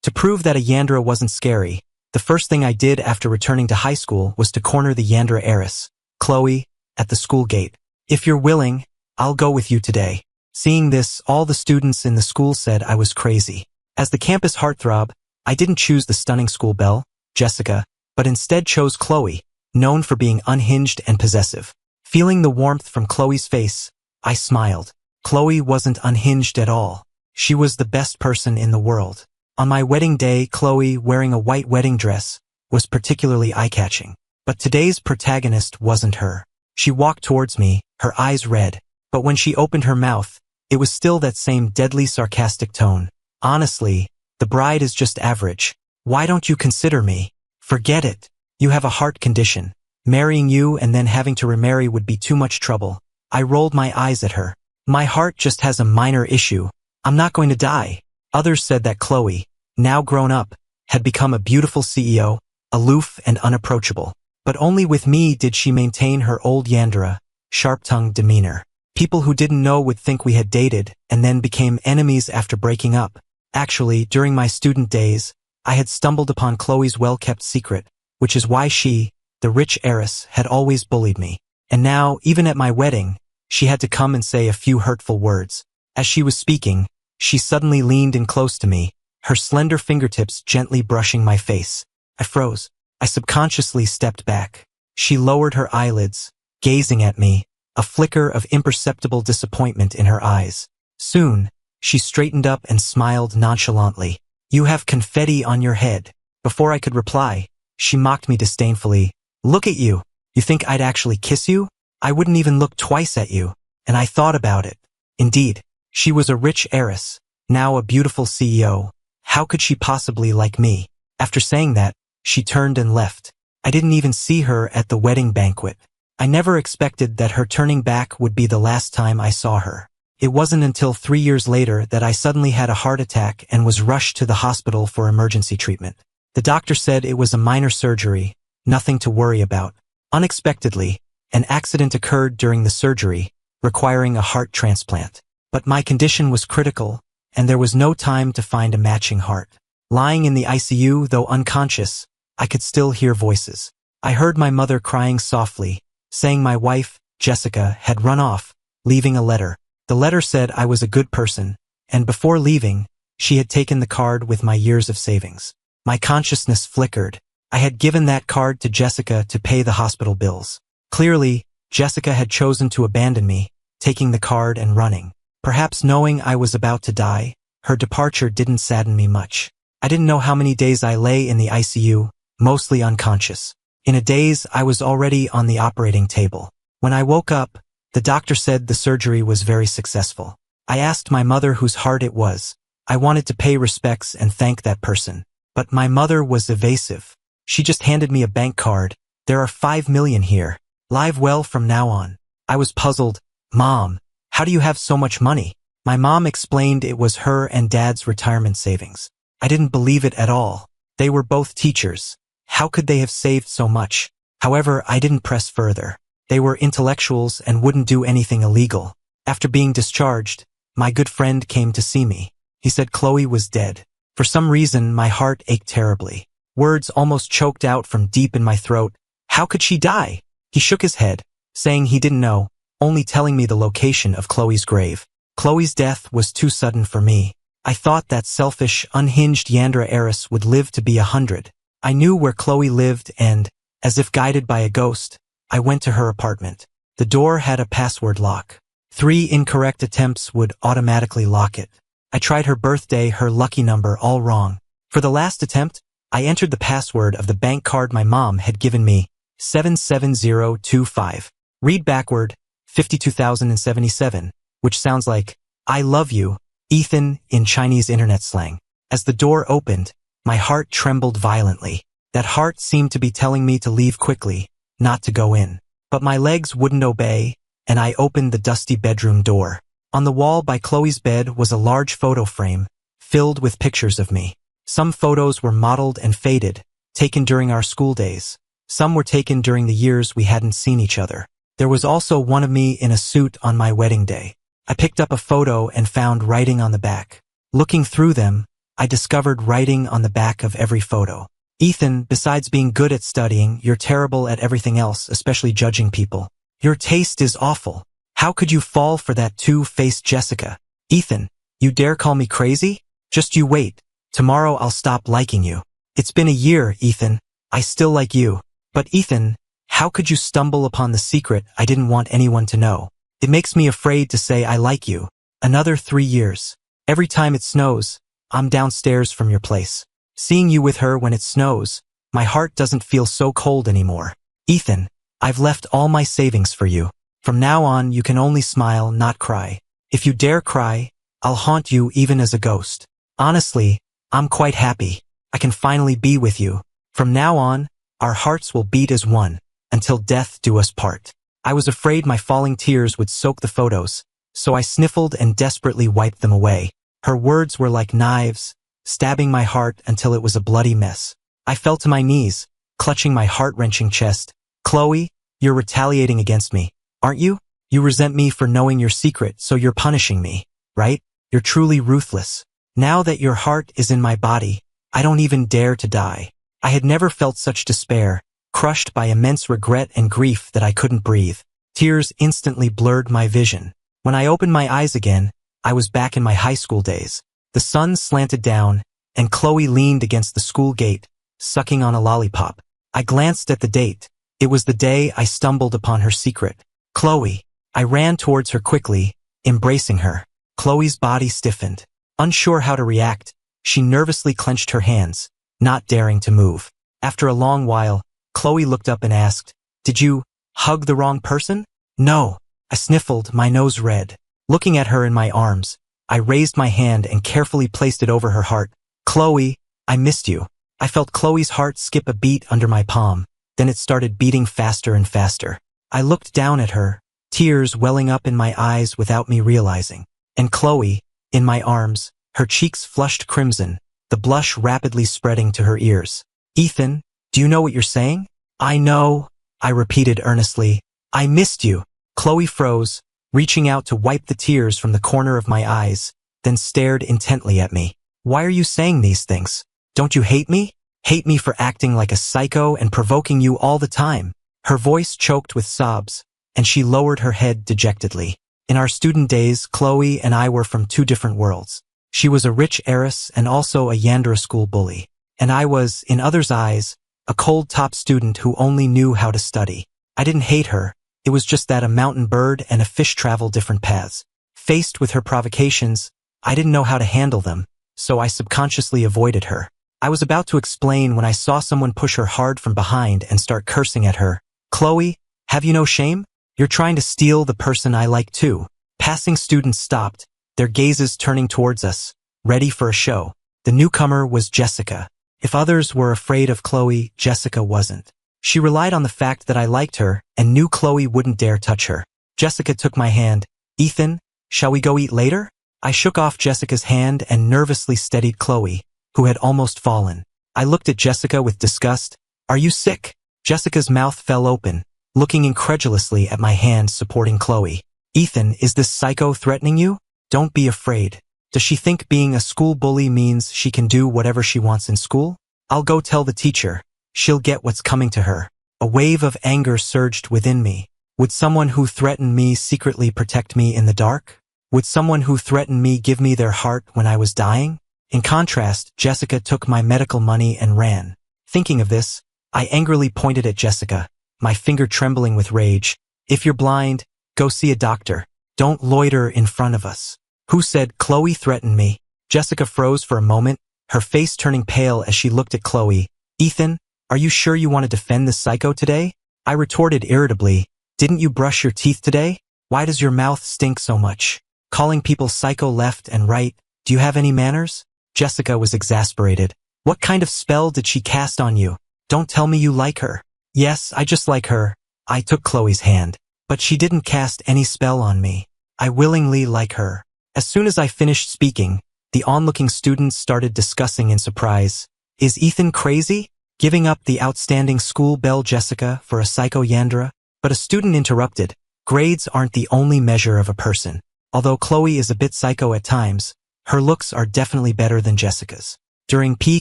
To prove that a Yandere wasn't scary, the first thing I did after returning to high school was to corner the Yandere heiress, Chloe, at the school gate. "If you're willing, I'll go with you today." Seeing this, all the students in the school said I was crazy. As the campus heartthrob, I didn't choose the stunning school belle, Jessica, but instead chose Chloe, known for being unhinged and possessive. Feeling the warmth from Chloe's face, I smiled. Chloe wasn't unhinged at all. She was the best person in the world. On my wedding day, Chloe, wearing a white wedding dress, was particularly eye-catching. But today's protagonist wasn't her. She walked towards me, her eyes red, but when she opened her mouth, it was still that same deadly sarcastic tone. "Honestly, the bride is just average. Why don't you consider me?" "Forget it. You have a heart condition. Marrying you and then having to remarry would be too much trouble." I rolled my eyes at her. "My heart just has a minor issue. I'm not going to die." Others said that Chloe, now grown up, had become a beautiful CEO, aloof and unapproachable. But only with me did she maintain her old Yandere, sharp-tongued demeanor. People who didn't know would think we had dated and then became enemies after breaking up. Actually, during my student days, I had stumbled upon Chloe's well-kept secret, which is why she, the rich heiress, had always bullied me. And now, even at my wedding, she had to come and say a few hurtful words. As she was speaking, she suddenly leaned in close to me, her slender fingertips gently brushing my face. I froze. I subconsciously stepped back. She lowered her eyelids, gazing at me, a flicker of imperceptible disappointment in her eyes. Soon, she straightened up and smiled nonchalantly. "You have confetti on your head." Before I could reply, she mocked me disdainfully. "Look at you. You think I'd actually kiss you? I wouldn't even look twice at you." And I thought about it. Indeed, she was a rich heiress, now a beautiful CEO. How could she possibly like me? After saying that, she turned and left. I didn't even see her at the wedding banquet. I never expected that her turning back would be the last time I saw her. It wasn't until 3 years later that I suddenly had a heart attack and was rushed to the hospital for emergency treatment. The doctor said it was a minor surgery, nothing to worry about. Unexpectedly, an accident occurred during the surgery, requiring a heart transplant. But my condition was critical, and there was no time to find a matching heart. Lying in the ICU, though unconscious, I could still hear voices. I heard my mother crying softly, saying my wife, Jessica, had run off, leaving a letter. The letter said I was a good person, and before leaving, she had taken the card with my years of savings. My consciousness flickered. I had given that card to Jessica to pay the hospital bills. Clearly, Jessica had chosen to abandon me, taking the card and running. Perhaps knowing I was about to die, her departure didn't sadden me much. I didn't know how many days I lay in the ICU, mostly unconscious. In a daze, I was already on the operating table. When I woke up, the doctor said the surgery was very successful. I asked my mother whose heart it was. I wanted to pay respects and thank that person. But my mother was evasive. She just handed me a bank card. "There are 5 million here. Live well from now on." I was puzzled. "Mom, how do you have so much money?" My mom explained it was her and Dad's retirement savings. I didn't believe it at all. They were both teachers. How could they have saved so much? However, I didn't press further. They were intellectuals and wouldn't do anything illegal. After being discharged, my good friend came to see me. He said Chloe was dead. For some reason, my heart ached terribly. Words almost choked out from deep in my throat. How could she die? He shook his head, saying he didn't know, only telling me the location of Chloe's grave. Chloe's death was too sudden for me. I thought that selfish, unhinged Yandere heiress would live to be 100. I knew where Chloe lived and, as if guided by a ghost, I went to her apartment. The door had a password lock. 3 incorrect attempts would automatically lock it. I tried her birthday, her lucky number, all wrong. For the last attempt, I entered the password of the bank card my mom had given me, 77025. Read backward, 52,077, which sounds like, "I love you, Ethan," in Chinese internet slang. As the door opened, my heart trembled violently. That heart seemed to be telling me to leave quickly, not to go in. But my legs wouldn't obey, and I opened the dusty bedroom door. On the wall by Chloe's bed was a large photo frame, filled with pictures of me. Some photos were mottled and faded, taken during our school days. Some were taken during the years we hadn't seen each other. There was also one of me in a suit on my wedding day. I picked up a photo and found writing on the back. Looking through them, I discovered writing on the back of every photo. Ethan, besides being good at studying, you're terrible at everything else, especially judging people. Your taste is awful. How could you fall for that two-faced Jessica? Ethan, you dare call me crazy? Just you wait. Tomorrow I'll stop liking you. It's been a year, Ethan. I still like you. But Ethan, how could you stumble upon the secret I didn't want anyone to know? It makes me afraid to say I like you. Another 3 years. Every time it snows, I'm downstairs from your place. Seeing you with her when it snows, my heart doesn't feel so cold anymore. Ethan, I've left all my savings for you. From now on, you can only smile, not cry. If you dare cry, I'll haunt you even as a ghost. Honestly, I'm quite happy. I can finally be with you. From now on, our hearts will beat as one, until death do us part. I was afraid my falling tears would soak the photos, so I sniffled and desperately wiped them away. Her words were like knives, stabbing my heart until it was a bloody mess. I fell to my knees, clutching my heart-wrenching chest. Chloe, you're retaliating against me, aren't you? You resent me for knowing your secret, so you're punishing me, right? You're truly ruthless. Now that your heart is in my body, I don't even dare to die. I had never felt such despair, crushed by immense regret and grief that I couldn't breathe. Tears instantly blurred my vision. When I opened my eyes again, I was back in my high school days. The sun slanted down, and Chloe leaned against the school gate, sucking on a lollipop. I glanced at the date. It was the day I stumbled upon her secret. Chloe. I ran towards her quickly, embracing her. Chloe's body stiffened. Unsure how to react, she nervously clenched her hands, not daring to move. After a long while, Chloe looked up and asked, "Did you hug the wrong person?" "No." I sniffled, my nose red. Looking at her in my arms, I raised my hand and carefully placed it over her heart. "Chloe, I missed you." I felt Chloe's heart skip a beat under my palm, then it started beating faster and faster. I looked down at her, tears welling up in my eyes without me realizing. And Chloe, in my arms, her cheeks flushed crimson, the blush rapidly spreading to her ears. "Ethan, do you know what you're saying?" "I know," I repeated earnestly. "I missed you." Chloe froze, reaching out to wipe the tears from the corner of my eyes, then stared intently at me. "Why are you saying these things? Don't you hate me? Hate me for acting like a psycho and provoking you all the time?" Her voice choked with sobs, and she lowered her head dejectedly. In our student days, Chloe and I were from two different worlds. She was a rich heiress and also a Yandere school bully. And I was, in others' eyes, a cold top student who only knew how to study. I didn't hate her. It was just that a mountain bird and a fish travel different paths. Faced with her provocations, I didn't know how to handle them, so I subconsciously avoided her. I was about to explain when I saw someone push her hard from behind and start cursing at her. "Chloe, have you no shame? You're trying to steal the person I like too." Passing students stopped, their gazes turning towards us, ready for a show. The newcomer was Jessica. If others were afraid of Chloe, Jessica wasn't. She relied on the fact that I liked her and knew Chloe wouldn't dare touch her. Jessica took my hand. "Ethan, shall we go eat later?" I shook off Jessica's hand and nervously steadied Chloe, who had almost fallen. I looked at Jessica with disgust. "Are you sick?" Jessica's mouth fell open, looking incredulously at my hand supporting Chloe. "Ethan, is this psycho threatening you? Don't be afraid. Does she think being a school bully means she can do whatever she wants in school? I'll go tell the teacher. She'll get what's coming to her." A wave of anger surged within me. Would someone who threatened me secretly protect me in the dark? Would someone who threatened me give me their heart when I was dying? In contrast, Jessica took my medical money and ran. Thinking of this, I angrily pointed at Jessica, my finger trembling with rage. "If you're blind, go see a doctor. Don't loiter in front of us." "Who said Chloe threatened me?" Jessica froze for a moment, her face turning pale as she looked at Chloe. "Ethan, are you sure you want to defend this psycho today?" I retorted irritably. "Didn't you brush your teeth today? Why does your mouth stink so much? Calling people psycho left and right, do you have any manners?" Jessica was exasperated. "What kind of spell did she cast on you? Don't tell me you like her." "Yes, I just like her." I took Chloe's hand. "But she didn't cast any spell on me. I willingly like her." As soon as I finished speaking, the onlooking students started discussing in surprise. "Is Ethan crazy? Giving up the outstanding school belle Jessica for a psycho Yandere?" But a student interrupted. "Grades aren't the only measure of a person. Although Chloe is a bit psycho at times, Her looks are definitely better than Jessica's. During PE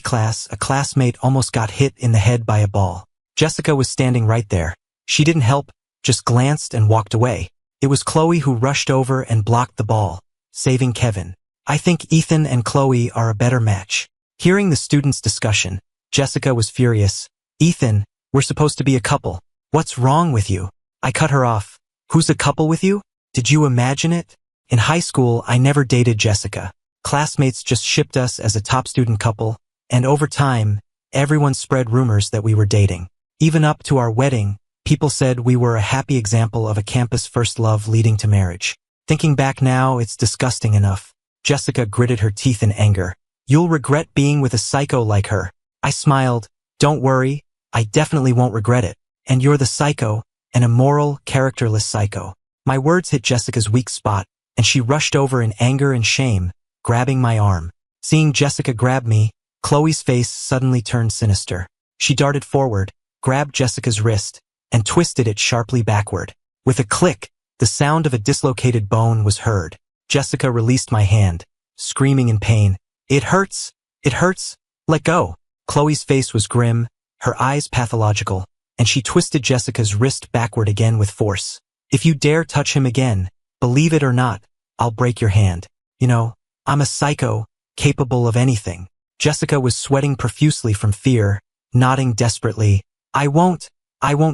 class, a classmate almost got hit in the head by a ball. Jessica was standing right there. She didn't help, just glanced and walked away. It was Chloe who rushed over and blocked the ball, saving Kevin. I think Ethan and Chloe are a better match. Hearing the students' discussion, Jessica was furious. Ethan, we're supposed to be a couple. What's wrong with you? I cut her off. Who's a couple with you? Did you imagine it? In high school, I never dated Jessica. Classmates just shipped us as a top student couple, and over time, everyone spread rumors that we were dating. Even up to our wedding, people said we were a happy example of a campus first love leading to marriage. Thinking back now, it's disgusting enough. Jessica gritted her teeth in anger. You'll regret being with a psycho like her. I smiled. Don't worry, I definitely won't regret it. And you're the psycho, an immoral, characterless psycho. My words hit Jessica's weak spot, and she rushed over in anger and shame, grabbing my arm. Seeing Jessica grab me, Chloe's face suddenly turned sinister. She darted forward, grabbed Jessica's wrist, and twisted it sharply backward. With a click, the sound of a dislocated bone was heard. Jessica released my hand, screaming in pain. It hurts! It hurts! Let go! Chloe's face was grim, her eyes pathological, and she twisted Jessica's wrist backward again with force. If you dare touch him again, believe it or not, I'll break your hand. You know, I'm a psycho, capable of anything. Jessica was sweating profusely from fear, nodding desperately. I won't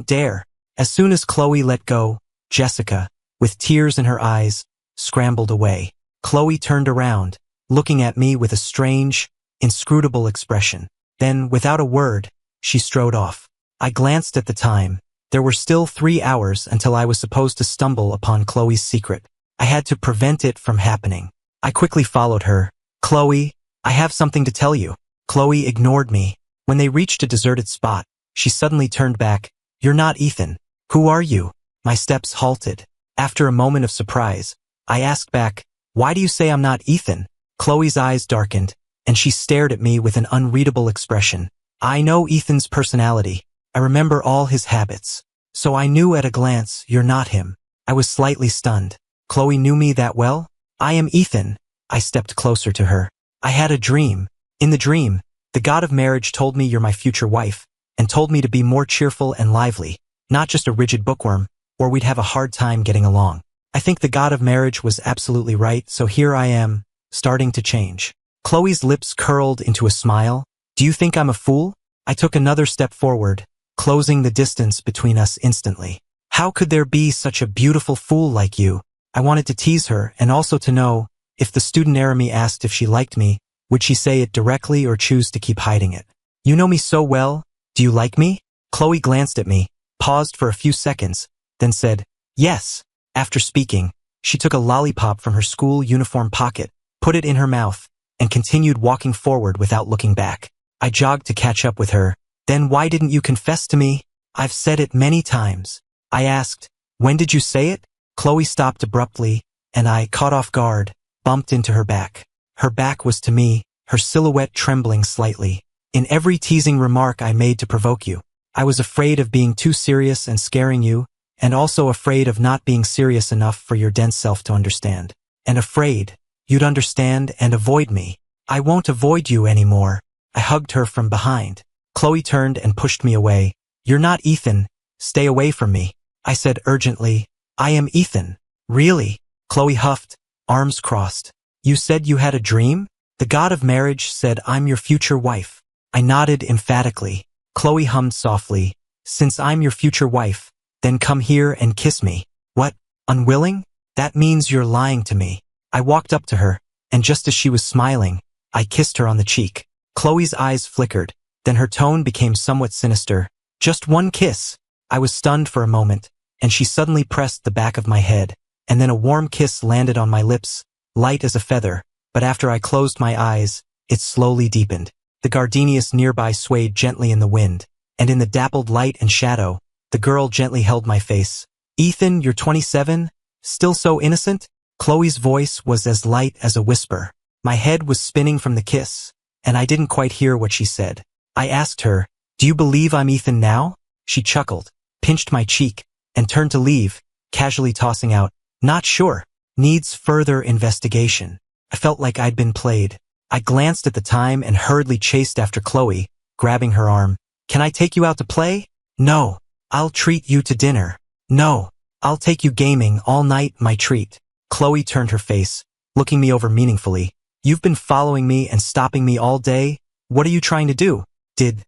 dare. As soon as Chloe let go, Jessica, with tears in her eyes, scrambled away. Chloe turned around, looking at me with a strange, inscrutable expression. Then, without a word, she strode off. I glanced at the time. There were still 3 hours until I was supposed to stumble upon Chloe's secret. I had to prevent it from happening. I quickly followed her. Chloe, I have something to tell you. Chloe ignored me. When they reached a deserted spot, she suddenly turned back. You're not Ethan. Who are you? My steps halted. After a moment of surprise, I asked back, why do you say I'm not Ethan? Chloe's eyes darkened, and she stared at me with an unreadable expression. I know Ethan's personality. I remember all his habits. So I knew at a glance you're not him. I was slightly stunned. Chloe knew me that well? I am Ethan. I stepped closer to her. I had a dream. In the dream, the god of marriage told me you're my future wife, and told me to be more cheerful and lively, not just a rigid bookworm, or we'd have a hard time getting along. I think the god of marriage was absolutely right, so here I am, starting to change. Chloe's lips curled into a smile. Do you think I'm a fool? I took another step forward, closing the distance between us instantly. How could there be such a beautiful fool like you? I wanted to tease her and also to know, if the student near me asked if she liked me, would she say it directly or choose to keep hiding it? You know me so well. Do you like me? Chloe glanced at me, paused for a few seconds, then said, yes. After speaking, she took a lollipop from her school uniform pocket, put it in her mouth, and continued walking forward without looking back. I jogged to catch up with her. Then why didn't you confess to me? I've said it many times. I asked, when did you say it? Chloe stopped abruptly, and I, caught off guard, bumped into her back. Her back was to me, her silhouette trembling slightly. In every teasing remark I made to provoke you, I was afraid of being too serious and scaring you, and also afraid of not being serious enough for your dense self to understand. And afraid you'd understand and avoid me. I won't avoid you anymore. I hugged her from behind. Chloe turned and pushed me away. You're not Ethan. Stay away from me. I said urgently. I am Ethan. Really? Chloe huffed, arms crossed. You said you had a dream? The god of marriage said I'm your future wife. I nodded emphatically. Chloe hummed softly. Since I'm your future wife, then come here and kiss me. What? Unwilling? That means you're lying to me. I walked up to her, and just as she was smiling, I kissed her on the cheek. Chloe's eyes flickered, then her tone became somewhat sinister. Just one kiss. I was stunned for a moment, and she suddenly pressed the back of my head, and then a warm kiss landed on my lips, light as a feather, but after I closed my eyes, it slowly deepened. The gardenias nearby swayed gently in the wind, and in the dappled light and shadow, the girl gently held my face. Ethan, you're 27? Still so innocent? Chloe's voice was as light as a whisper. My head was spinning from the kiss, and I didn't quite hear what she said. I asked her, do you believe I'm Ethan now? She chuckled, pinched my cheek, and turned to leave, casually tossing out, not sure. Needs further investigation. I felt like I'd been played. I glanced at the time and hurriedly chased after Chloe, grabbing her arm. Can I take you out to play? No. I'll treat you to dinner. No. I'll take you gaming all night, my treat. Chloe turned her face, looking me over meaningfully. You've been following me and stopping me all day? What are you trying to do? Did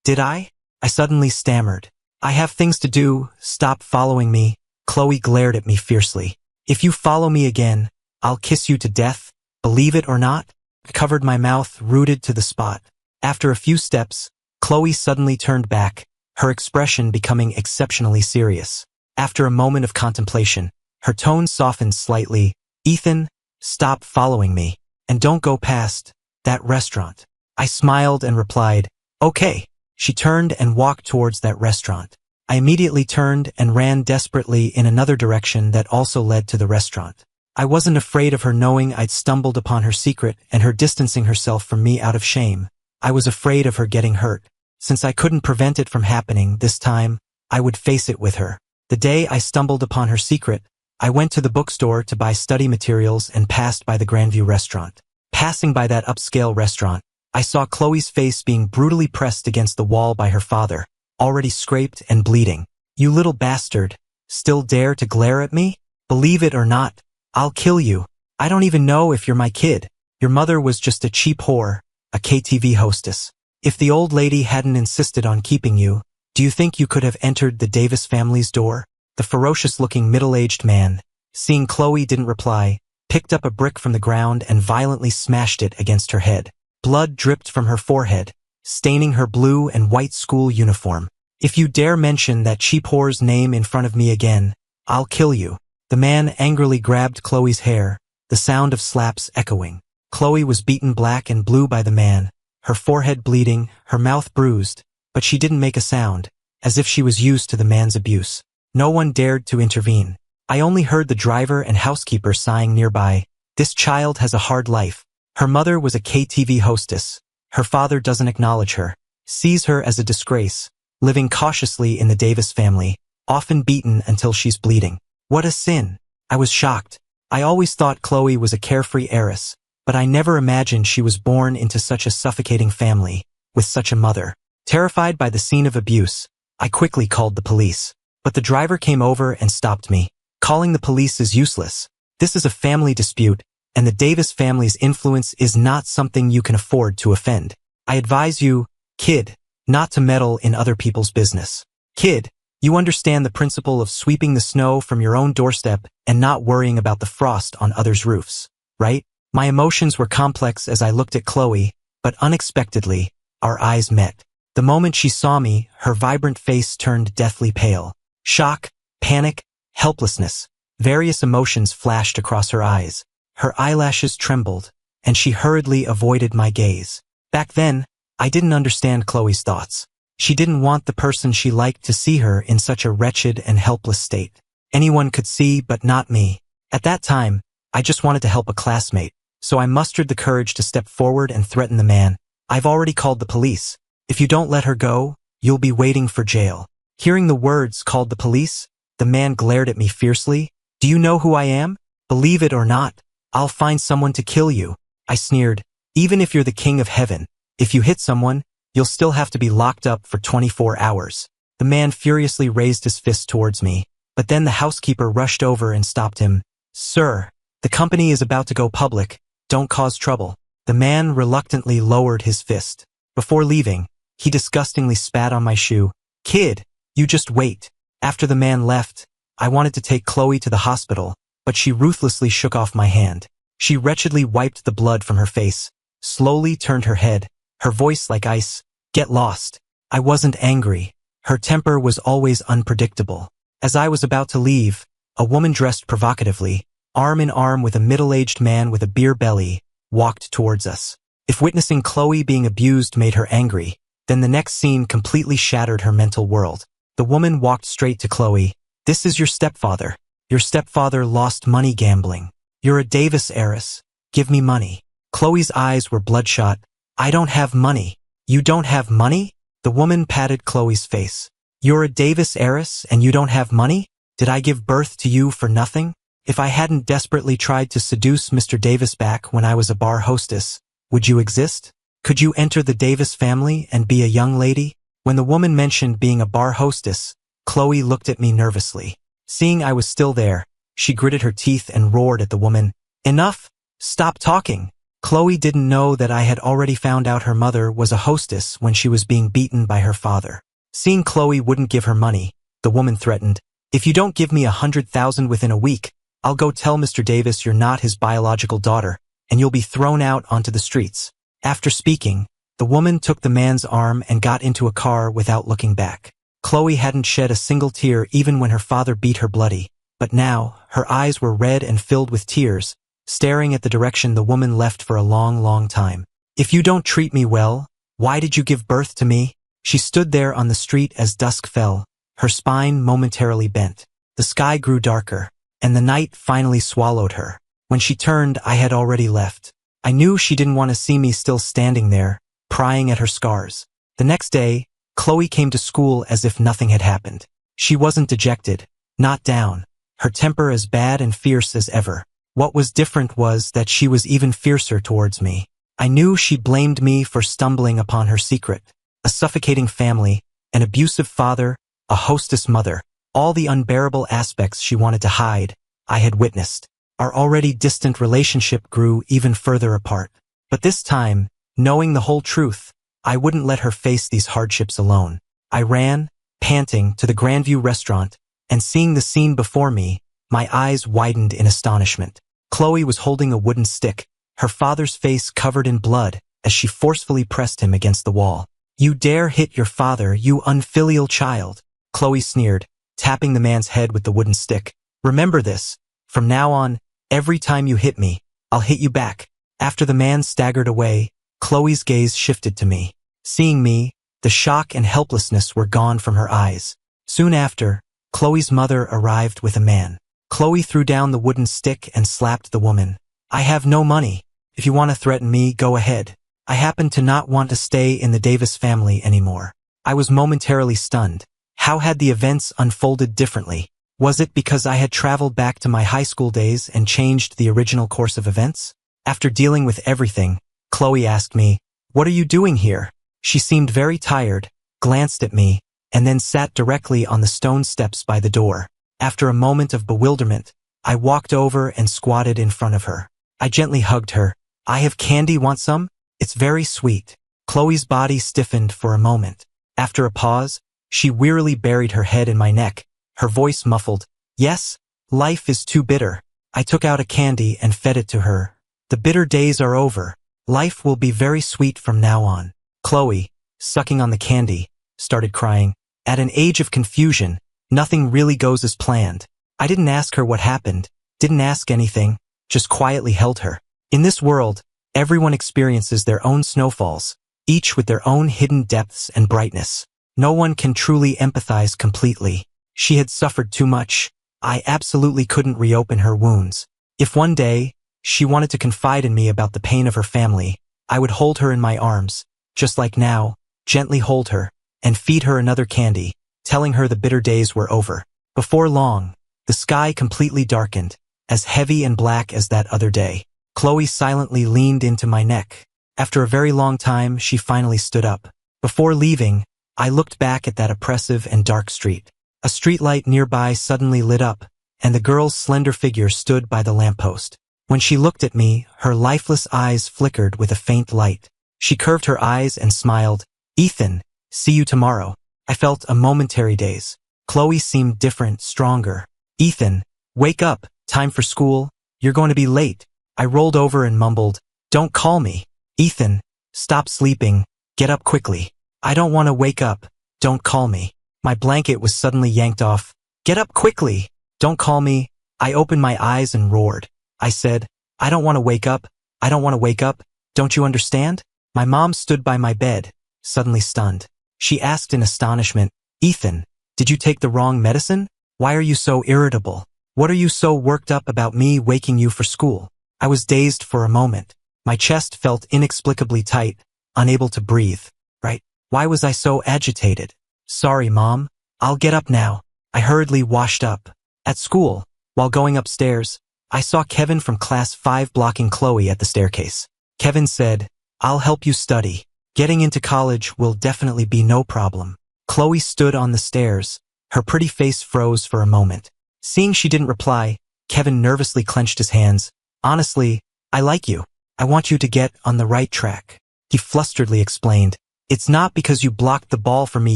I? I suddenly stammered. I have things to do, stop following me. Chloe glared at me fiercely. If you follow me again, I'll kiss you to death, believe it or not. I covered my mouth, rooted to the spot. After a few steps, Chloe suddenly turned back, her expression becoming exceptionally serious. After a moment of contemplation, her tone softened slightly. Ethan, stop following me, and don't go past that restaurant. I smiled and replied, okay. She turned and walked towards that restaurant. I immediately turned and ran desperately in another direction that also led to the restaurant. I wasn't afraid of her knowing I'd stumbled upon her secret and her distancing herself from me out of shame. I was afraid of her getting hurt. Since I couldn't prevent it from happening this time, I would face it with her. The day I stumbled upon her secret, I went to the bookstore to buy study materials and passed by the Grandview restaurant. Passing by that upscale restaurant, I saw Chloe's face being brutally pressed against the wall by her father, already scraped and bleeding. You little bastard, still dare to glare at me? Believe it or not, I'll kill you. I don't even know if you're my kid. Your mother was just a cheap whore, a KTV hostess. If the old lady hadn't insisted on keeping you, do you think you could have entered the Davis family's door? The ferocious-looking middle-aged man, seeing Chloe didn't reply, picked up a brick from the ground and violently smashed it against her head. Blood dripped from her forehead, staining her blue and white school uniform. If you dare mention that cheap whore's name in front of me again, I'll kill you. The man angrily grabbed Chloe's hair, the sound of slaps echoing. Chloe was beaten black and blue by the man, her forehead bleeding, her mouth bruised, but she didn't make a sound, as if she was used to the man's abuse. No one dared to intervene. I only heard the driver and housekeeper sighing nearby. This child has a hard life. Her mother was a KTV hostess. Her father doesn't acknowledge her, sees her as a disgrace, living cautiously in the Davis family, often beaten until she's bleeding. What a sin. I was shocked. I always thought Chloe was a carefree heiress, but I never imagined she was born into such a suffocating family, with such a mother. Terrified by the scene of abuse, I quickly called the police. But the driver came over and stopped me. Calling the police is useless. This is a family dispute, and the Davis family's influence is not something you can afford to offend. I advise you, kid, not to meddle in other people's business. Kid, you understand the principle of sweeping the snow from your own doorstep and not worrying about the frost on others' roofs, right? My emotions were complex as I looked at Chloe, but unexpectedly, our eyes met. The moment she saw me, her vibrant face turned deathly pale. Shock, panic, helplessness, various emotions flashed across her eyes. Her eyelashes trembled, and she hurriedly avoided my gaze. Back then, I didn't understand Chloe's thoughts. She didn't want the person she liked to see her in such a wretched and helpless state. Anyone could see, but not me. At that time, I just wanted to help a classmate, so I mustered the courage to step forward and threaten the man. I've already called the police. If you don't let her go, you'll be waiting for jail. Hearing the words called the police, the man glared at me fiercely. Do you know who I am? Believe it or not, I'll find someone to kill you. I sneered. Even if you're the king of heaven, if you hit someone, you'll still have to be locked up for 24 hours. The man furiously raised his fist towards me, but then the housekeeper rushed over and stopped him. Sir, the company is about to go public. Don't cause trouble. The man reluctantly lowered his fist. Before leaving, he disgustingly spat on my shoe. Kid, you just wait. After the man left, I wanted to take Chloe to the hospital, but she ruthlessly shook off my hand. She wretchedly wiped the blood from her face, slowly turned her head, her voice like ice. Get lost. I wasn't angry. Her temper was always unpredictable. As I was about to leave, a woman dressed provocatively, arm in arm with a middle-aged man with a beer belly, walked towards us. If witnessing Chloe being abused made her angry, then the next scene completely shattered her mental world. The woman walked straight to Chloe. This is your stepfather. Your stepfather lost money gambling. You're a Davis heiress. Give me money. Chloe's eyes were bloodshot. I don't have money. You don't have money? The woman patted Chloe's face. You're a Davis heiress and you don't have money? Did I give birth to you for nothing? If I hadn't desperately tried to seduce Mr. Davis back when I was a bar hostess, would you exist? Could you enter the Davis family and be a young lady? When the woman mentioned being a bar hostess, Chloe looked at me nervously. Seeing I was still there, she gritted her teeth and roared at the woman, "Enough! Stop talking!" Chloe didn't know that I had already found out her mother was a hostess when she was being beaten by her father. Seeing Chloe wouldn't give her money, the woman threatened, "If you don't give me 100,000 within a week, I'll go tell Mr. Davis you're not his biological daughter, and you'll be thrown out onto the streets." After speaking, the woman took the man's arm and got into a car without looking back. Chloe hadn't shed a single tear even when her father beat her bloody, but now, her eyes were red and filled with tears, staring at the direction the woman left for a long, long time. "If you don't treat me well, why did you give birth to me?" She stood there on the street as dusk fell, her spine momentarily bent. The sky grew darker, and the night finally swallowed her. When she turned, I had already left. I knew she didn't want to see me still standing there, prying at her scars. The next day, Chloe came to school as if nothing had happened. She wasn't dejected, not down, her temper as bad and fierce as ever. What was different was that she was even fiercer towards me. I knew she blamed me for stumbling upon her secret. A suffocating family, an abusive father, a hostess mother, all the unbearable aspects she wanted to hide, I had witnessed. Our already distant relationship grew even further apart. But this time, knowing the whole truth, I wouldn't let her face these hardships alone. I ran, panting, to the Grandview restaurant, and seeing the scene before me, my eyes widened in astonishment. Chloe was holding a wooden stick, her father's face covered in blood, as she forcefully pressed him against the wall. "You dare hit your father, you unfilial child," Chloe sneered, tapping the man's head with the wooden stick. "Remember this. From now on, every time you hit me, I'll hit you back." After the man staggered away, Chloe's gaze shifted to me. Seeing me, the shock and helplessness were gone from her eyes. Soon after, Chloe's mother arrived with a man. Chloe threw down the wooden stick and slapped the woman. "I have no money. If you want to threaten me, go ahead. I happen to not want to stay in the Davis family anymore." I was momentarily stunned. How had the events unfolded differently? Was it because I had traveled back to my high school days and changed the original course of events? After dealing with everything, Chloe asked me, "What are you doing here?" She seemed very tired, glanced at me, and then sat directly on the stone steps by the door. After a moment of bewilderment, I walked over and squatted in front of her. I gently hugged her. "I have candy, want some? It's very sweet." Chloe's body stiffened for a moment. After a pause, she wearily buried her head in my neck, her voice muffled. "Yes, life is too bitter." I took out a candy and fed it to her. "The bitter days are over. Life will be very sweet from now on." Chloe, sucking on the candy, started crying. At an age of confusion, nothing really goes as planned. I didn't ask her what happened, didn't ask anything, just quietly held her. In this world, everyone experiences their own snowfalls, each with their own hidden depths and brightness. No one can truly empathize completely. She had suffered too much. I absolutely couldn't reopen her wounds. If one day, she wanted to confide in me about the pain of her family, I would hold her in my arms, just like now, gently hold her, and feed her another candy, telling her the bitter days were over. Before long, the sky completely darkened, as heavy and black as that other day. Chloe silently leaned into my neck. After a very long time, she finally stood up. Before leaving, I looked back at that oppressive and dark street. A streetlight nearby suddenly lit up, and the girl's slender figure stood by the lamppost. When she looked at me, her lifeless eyes flickered with a faint light. She curved her eyes and smiled. "Ethan, see you tomorrow." I felt a momentary daze. Chloe seemed different, stronger. "Ethan, wake up, time for school, you're going to be late." I rolled over and mumbled, "Don't call me." "Ethan, stop sleeping, get up quickly." "I don't want to wake up, don't call me." My blanket was suddenly yanked off. "Get up quickly, don't call me." I opened my eyes and roared. I said, "I don't want to wake up, I don't want to wake up, don't you understand?" My mom stood by my bed, suddenly stunned. She asked in astonishment, "Ethan, did you take the wrong medicine? Why are you so irritable? What are you so worked up about me waking you for school?" I was dazed for a moment. My chest felt inexplicably tight, unable to breathe. Right? Why was I so agitated? "Sorry, Mom. I'll get up now." I hurriedly washed up. At school, While going upstairs, I saw Kevin from class 5 blocking Chloe at the staircase. Kevin said, "I'll help you study. Getting into college will definitely be no problem." Chloe stood on the stairs. Her pretty face froze for a moment. Seeing she didn't reply, Kevin nervously clenched his hands. "Honestly, I like you. I want you to get on the right track." He flusteredly explained, "It's not because you blocked the ball for me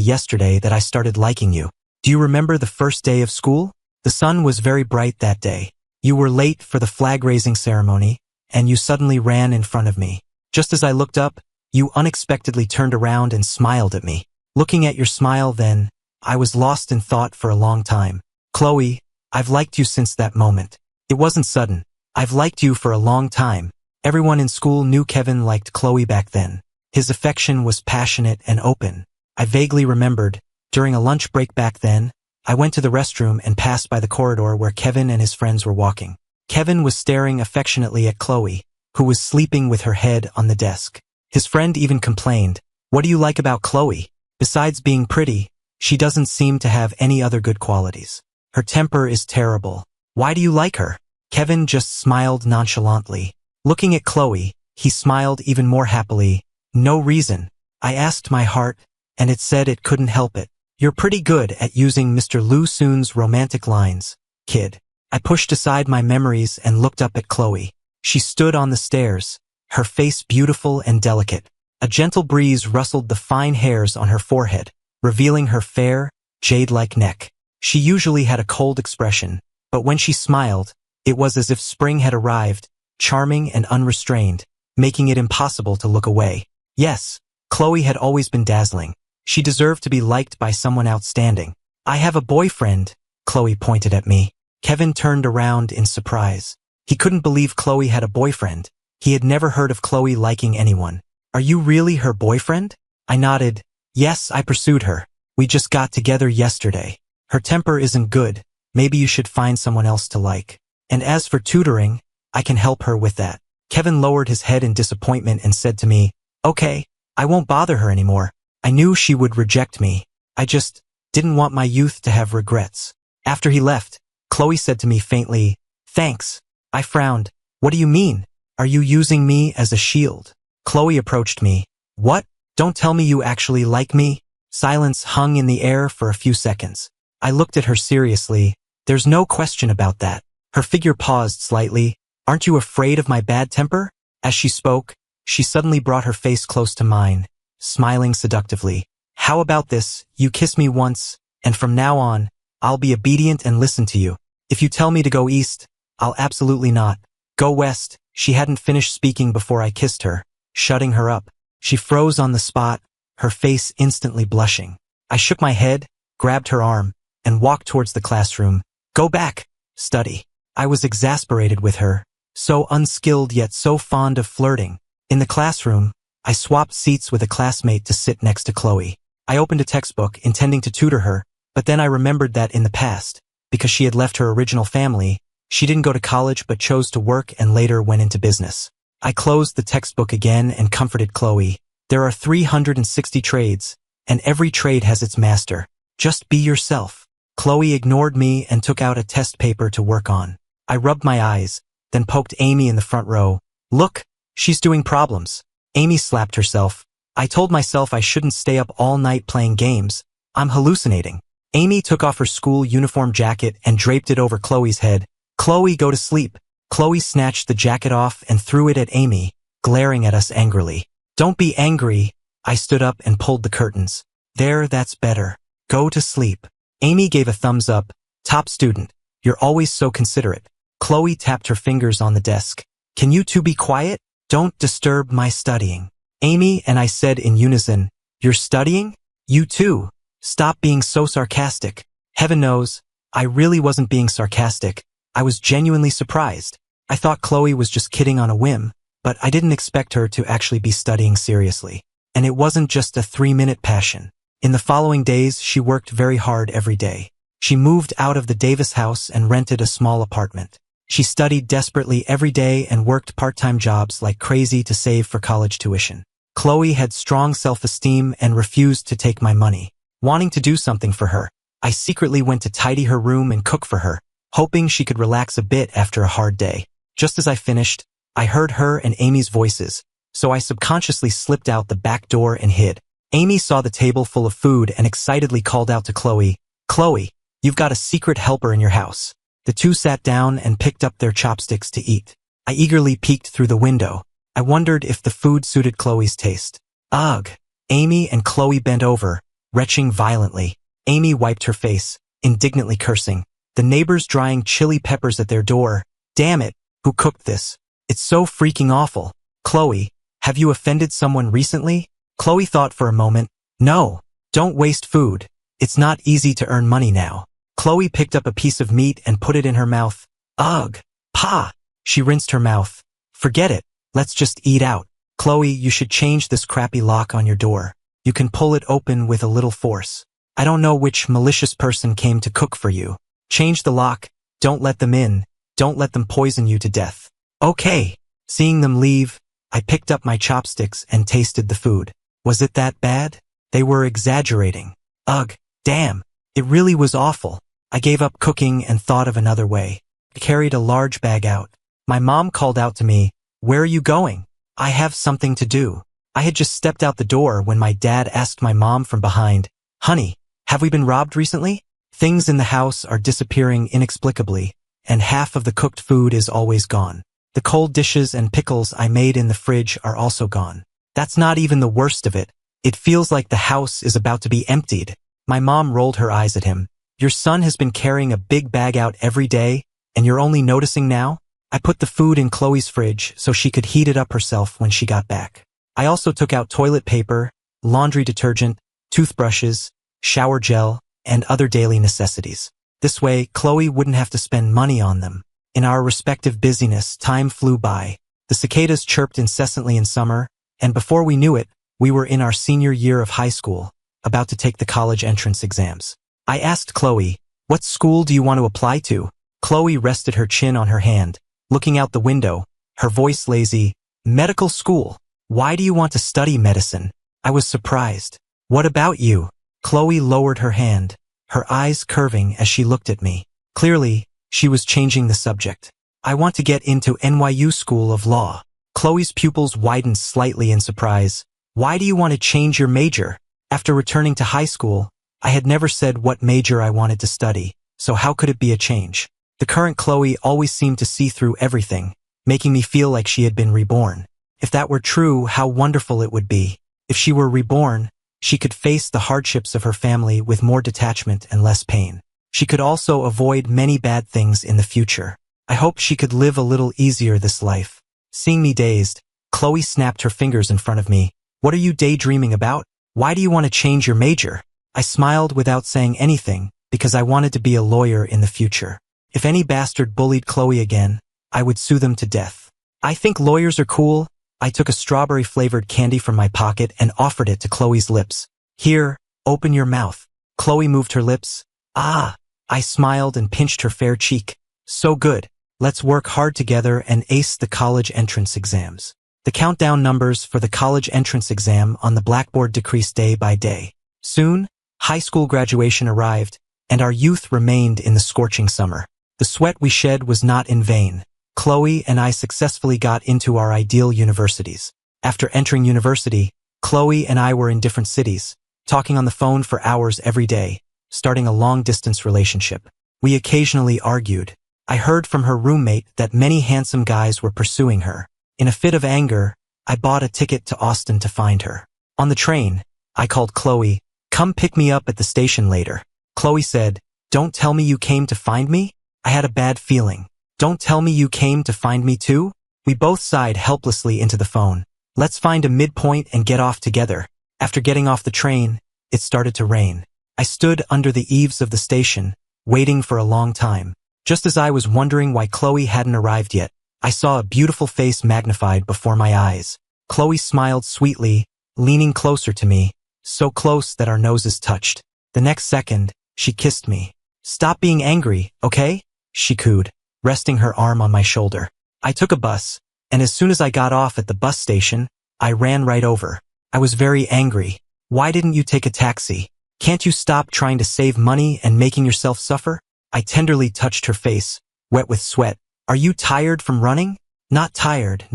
yesterday that I started liking you. Do you remember the first day of school? The sun was very bright that day. You were late for the flag-raising ceremony, and you suddenly ran in front of me. Just as I looked up, you unexpectedly turned around and smiled at me. Looking at your smile then, I was lost in thought for a long time. Chloe, I've liked you since that moment. It wasn't sudden. I've liked you for a long time." Everyone in school knew Kevin liked Chloe back then. His affection was passionate and open. I vaguely remembered, during a lunch break back then, I went to the restroom and passed by the corridor where Kevin and his friends were walking. Kevin was staring affectionately at Chloe, who was sleeping with her head on the desk. His friend even complained, "What do you like about Chloe? Besides being pretty, she doesn't seem to have any other good qualities. Her temper is terrible. Why do you like her?" Kevin just smiled nonchalantly. Looking at Chloe, he smiled even more happily. "No reason. I asked my heart, and it said it couldn't help it. You're pretty good at using Mr. Lu Sun's romantic lines, kid." I pushed aside my memories and looked up at Chloe. She stood on the stairs, her face beautiful and delicate. A gentle breeze rustled the fine hairs on her forehead, revealing her fair, jade-like neck. She usually had a cold expression, but when she smiled, it was as if spring had arrived, charming and unrestrained, making it impossible to look away. Yes, Chloe had always been dazzling. She deserved to be liked by someone outstanding. "I have a boyfriend," Chloe pointed at me. Kevin turned around in surprise. He couldn't believe Chloe had a boyfriend. He had never heard of Chloe liking anyone. "Are you really her boyfriend?" I nodded. "Yes, I pursued her. We just got together yesterday. Her temper isn't good. Maybe you should find someone else to like. And as for tutoring, I can help her with that." Kevin lowered his head in disappointment and said to me, "Okay, I won't bother her anymore. I knew she would reject me. I just didn't want my youth to have regrets." After he left, Chloe said to me faintly, "Thanks." I frowned. "What do you mean? Are you using me as a shield?" Chloe approached me. "What? Don't tell me you actually like me?" Silence hung in the air for a few seconds. I looked at her seriously. "There's no question about that." Her figure paused slightly. "Aren't you afraid of my bad temper?" As she spoke, she suddenly brought her face close to mine, smiling seductively. "How about this? You kiss me once, and from now on, I'll be obedient and listen to you. If you tell me to go east, I'll absolutely not. Go west." She hadn't finished speaking before I kissed her, shutting her up. She froze on the spot, her face instantly blushing. I shook my head, grabbed her arm, and walked towards the classroom. "Go back. Study." I was exasperated with her, so unskilled yet so fond of flirting. In the classroom, I swapped seats with a classmate to sit next to Chloe. I opened a textbook, intending to tutor her, but then I remembered that in the past, because she had left her original family, she didn't go to college but chose to work and later went into business. I closed the textbook again and comforted Chloe. "There are 360 trades, and every trade has its master. Just be yourself." Chloe ignored me and took out a test paper to work on. I rubbed my eyes, then poked Amy in the front row. "Look, she's doing problems." Amy slapped herself. "I told myself I shouldn't stay up all night playing games. I'm hallucinating." Amy took off her school uniform jacket and draped it over Chloe's head. "Chloe, go to sleep." Chloe snatched the jacket off and threw it at Amy, glaring at us angrily. "Don't be angry." I stood up and pulled the curtains. "There, that's better. Go to sleep." Amy gave a thumbs up. "Top student. You're always so considerate." Chloe tapped her fingers on the desk. "Can you two be quiet? Don't disturb my studying." Amy and I said in unison, "You're studying? You too. Stop being so sarcastic." Heaven knows, I really wasn't being sarcastic. I was genuinely surprised. I thought Chloe was just kidding on a whim, but I didn't expect her to actually be studying seriously. And it wasn't just a 3-minute passion. In the following days, she worked very hard every day. She moved out of the Davis house and rented a small apartment. She studied desperately every day and worked part-time jobs like crazy to save for college tuition. Chloe had strong self-esteem and refused to take my money. Wanting to do something for her, I secretly went to tidy her room and cook for her. hoping she could relax a bit after a hard day. Just as I finished, I heard her and Amy's voices, so I subconsciously slipped out the back door and hid. Amy saw the table full of food and excitedly called out to Chloe, "Chloe, you've got a secret helper in your house." The two sat down and picked up their chopsticks to eat. I eagerly peeked through the window. I wondered if the food suited Chloe's taste. Ugh! Amy and Chloe bent over, retching violently. Amy wiped her face, indignantly cursing. The neighbors drying chili peppers at their door. Damn it, who cooked this? It's so freaking awful. Chloe, have you offended someone recently? Chloe thought for a moment. No, don't waste food. It's not easy to earn money now. Chloe picked up a piece of meat and put it in her mouth. Ugh! Pa! She rinsed her mouth. Forget it. Let's just eat out. Chloe, you should change this crappy lock on your door. You can pull it open with a little force. I don't know which malicious person came to cook for you. Change the lock. Don't let them in. Don't let them poison you to death. Okay. Seeing them leave, I picked up my chopsticks and tasted the food. Was it that bad? They were exaggerating. Ugh, damn. It really was awful. I gave up cooking and thought of another way. I carried a large bag out. My mom called out to me, "Where are you going?" "I have something to do." I had just stepped out the door when my dad asked my mom from behind, "Honey, have we been robbed recently?" Things in the house are disappearing inexplicably, and half of the cooked food is always gone. The cold dishes and pickles I made in the fridge are also gone. That's not even the worst of it. It feels like the house is about to be emptied. My mom rolled her eyes at him. "Your son has been carrying a big bag out every day, and you're only noticing now?" I put the food in Chloe's fridge so she could heat it up herself when she got back. I also took out toilet paper, laundry detergent, toothbrushes, shower gel, and other daily necessities. This way, Chloe wouldn't have to spend money on them. In our respective busyness, time flew by. The cicadas chirped incessantly in summer, and before we knew it, we were in our senior year of high school, about to take the college entrance exams. I asked Chloe, "What school do you want to apply to?" Chloe rested her chin on her hand, looking out the window, her voice lazy. "Medical school. Why do you want to study medicine?" I was surprised. "What about you?" Chloe lowered her hand, her eyes curving as she looked at me. Clearly, she was changing the subject. "I want to get into NYU School of Law." Chloe's pupils widened slightly in surprise. "Why do you want to change your major?" After returning to high school, I had never said what major I wanted to study, so how could it be a change? The current Chloe always seemed to see through everything, making me feel like she had been reborn. If that were true, how wonderful it would be. If she were reborn, she could face the hardships of her family with more detachment and less pain. She could also avoid many bad things in the future. I hoped she could live a little easier this life. Seeing me dazed, Chloe snapped her fingers in front of me. "What are you daydreaming about? Why do you want to change your major?" I smiled without saying anything, because I wanted to be a lawyer in the future. If any bastard bullied Chloe again, I would sue them to death. "I think lawyers are cool." I took a strawberry-flavored candy from my pocket and offered it to Chloe's lips. "Here, open your mouth." Chloe moved her lips. "Ah!" I smiled and pinched her fair cheek. "So good. Let's work hard together and ace the college entrance exams." The countdown numbers for the college entrance exam on the blackboard decreased day by day. Soon, high school graduation arrived, and our youth remained in the scorching summer. The sweat we shed was not in vain. Chloe and I successfully got into our ideal universities. After entering university, Chloe and I were in different cities, talking on the phone for hours every day, starting a long-distance relationship. We occasionally argued. I heard from her roommate that many handsome guys were pursuing her. In a fit of anger, I bought a ticket to Austin to find her. On the train, I called Chloe, "Come pick me up at the station later." Chloe said, "Don't tell me you came to find me?" I had a bad feeling. "Don't tell me you came to find me too?" We both sighed helplessly into the phone. "Let's find a midpoint and get off together." After getting off the train, it started to rain. I stood under the eaves of the station, waiting for a long time. Just as I was wondering why Chloe hadn't arrived yet, I saw a beautiful face magnified before my eyes. Chloe smiled sweetly, leaning closer to me, so close that our noses touched. The next second, she kissed me. "Stop being angry, okay?" she cooed, resting her arm on my shoulder. I took a bus, and as soon as I got off at the bus station, I ran right over. I was very angry. "Why didn't you take a taxi? Can't you stop trying to save money and making yourself suffer?" I tenderly touched her face, wet with sweat. Are you tired from running? Not tired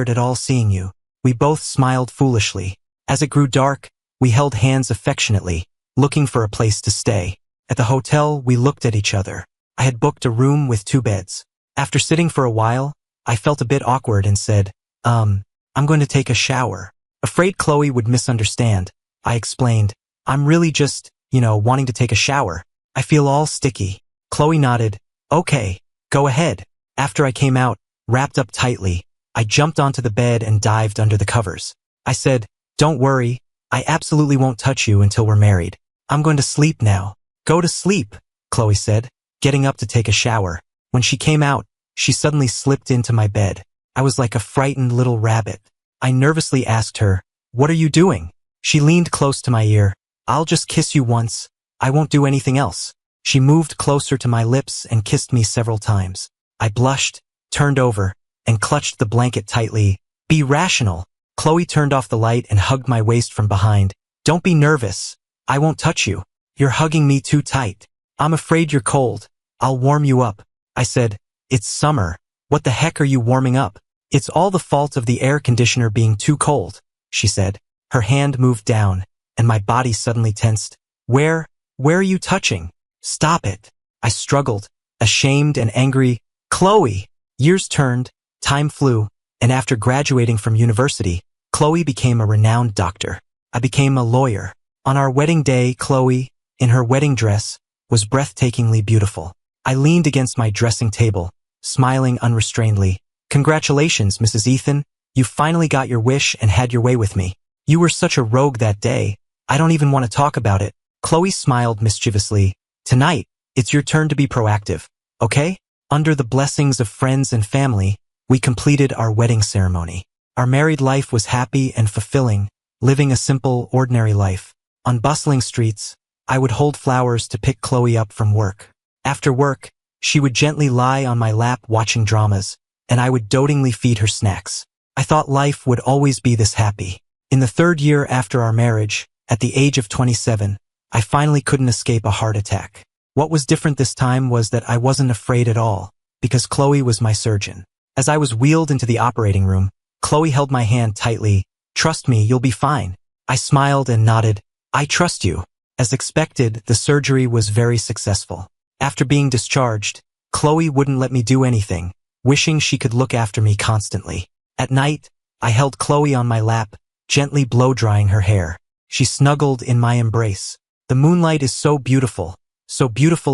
at all seeing you. We both smiled foolishly. As it grew dark, we held hands affectionately, looking for a place to stay. At the hotel, we looked at each other. I had booked a room with 2 beds. After sitting for a while, I felt a bit awkward and said, I'm going to take a shower. Afraid Chloe would misunderstand, I explained, I'm really just, wanting to take a shower. I feel all sticky. Chloe nodded, okay, go ahead. After I came out, wrapped up tightly, I jumped onto the bed and dived under the covers. I said, don't worry, I absolutely won't touch you until we're married. I'm going to sleep now. Go to sleep, Chloe said, getting up to take a shower. When she came out, she suddenly slipped into my bed. I was like a frightened little rabbit. I nervously asked her, what are you doing? She leaned close to my ear. I'll just kiss you once. I won't do anything else. She moved closer to my lips and kissed me several times. I blushed, turned over, and clutched the blanket tightly. Be rational. Chloe turned off the light and hugged my waist from behind. Don't be nervous. I won't touch you. You're hugging me too tight. I'm afraid you're cold. I'll warm you up. I said, it's summer. What the heck are you warming up? It's all the fault of the air conditioner being too cold, she said. Her hand moved down, and my body suddenly tensed. Where are you touching? Stop it. I struggled, ashamed and angry. Chloe! Years turned, time flew, and after graduating from university, Chloe became a renowned doctor. I became a lawyer. On our wedding day, Chloe, in her wedding dress, was breathtakingly beautiful. I leaned against my dressing table, smiling unrestrainedly. Congratulations, Mrs. Ethan. You finally got your wish and had your way with me. You were such a rogue that day. I don't even want to talk about it. Chloe smiled mischievously. Tonight, it's your turn to be proactive, okay? Under the blessings of friends and family, we completed our wedding ceremony. Our married life was happy and fulfilling, living a simple, ordinary life. On bustling streets, I would hold flowers to pick Chloe up from work. After work, she would gently lie on my lap watching dramas, and I would dotingly feed her snacks. I thought life would always be this happy. In the 3rd year after our marriage, at the age of 27, I finally couldn't escape a heart attack. What was different this time was that I wasn't afraid at all, because Chloe was my surgeon. As I was wheeled into the operating room, Chloe held my hand tightly. Trust me, you'll be fine. I smiled and nodded. I trust you. As expected, the surgery was very successful. After being discharged, Chloe wouldn't let me do anything, wishing she could look after me constantly. At night, I held Chloe on my lap, gently blow-drying her hair. She snuggled in my embrace. The moonlight is so beautiful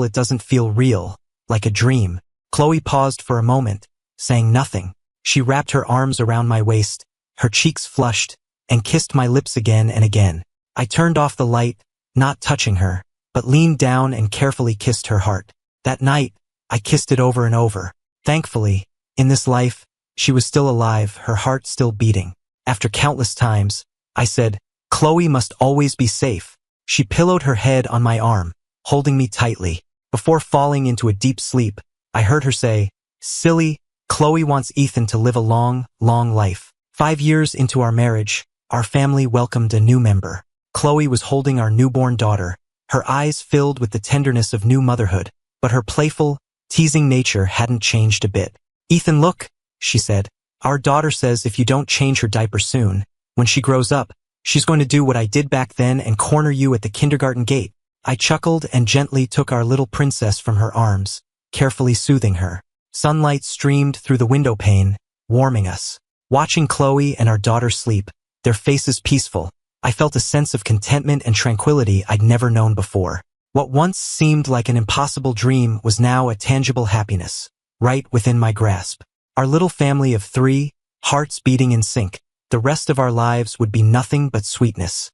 it doesn't feel real, like a dream. Chloe paused for a moment, saying nothing. She wrapped her arms around my waist, her cheeks flushed, and kissed my lips again and again. I turned off the light, not touching her, but leaned down and carefully kissed her heart. That night, I kissed it over and over. Thankfully, in this life, she was still alive, her heart still beating. After countless times, I said, Chloe must always be safe. She pillowed her head on my arm, holding me tightly. Before falling into a deep sleep, I heard her say, silly, Chloe wants Ethan to live a long, long life. 5 years into our marriage, our family welcomed a new member. Chloe was holding our newborn daughter, her eyes filled with the tenderness of new motherhood, but her playful, teasing nature hadn't changed a bit. Ethan, look, she said. Our daughter says if you don't change her diaper soon, when she grows up, she's going to do what I did back then and corner you at the kindergarten gate. I chuckled and gently took our little princess from her arms, carefully soothing her. Sunlight streamed through the window pane, warming us. Watching Chloe and our daughter sleep, their faces peaceful, I felt a sense of contentment and tranquility I'd never known before. What once seemed like an impossible dream was now a tangible happiness, right within my grasp. Our little family of 3, hearts beating in sync, the rest of our lives would be nothing but sweetness.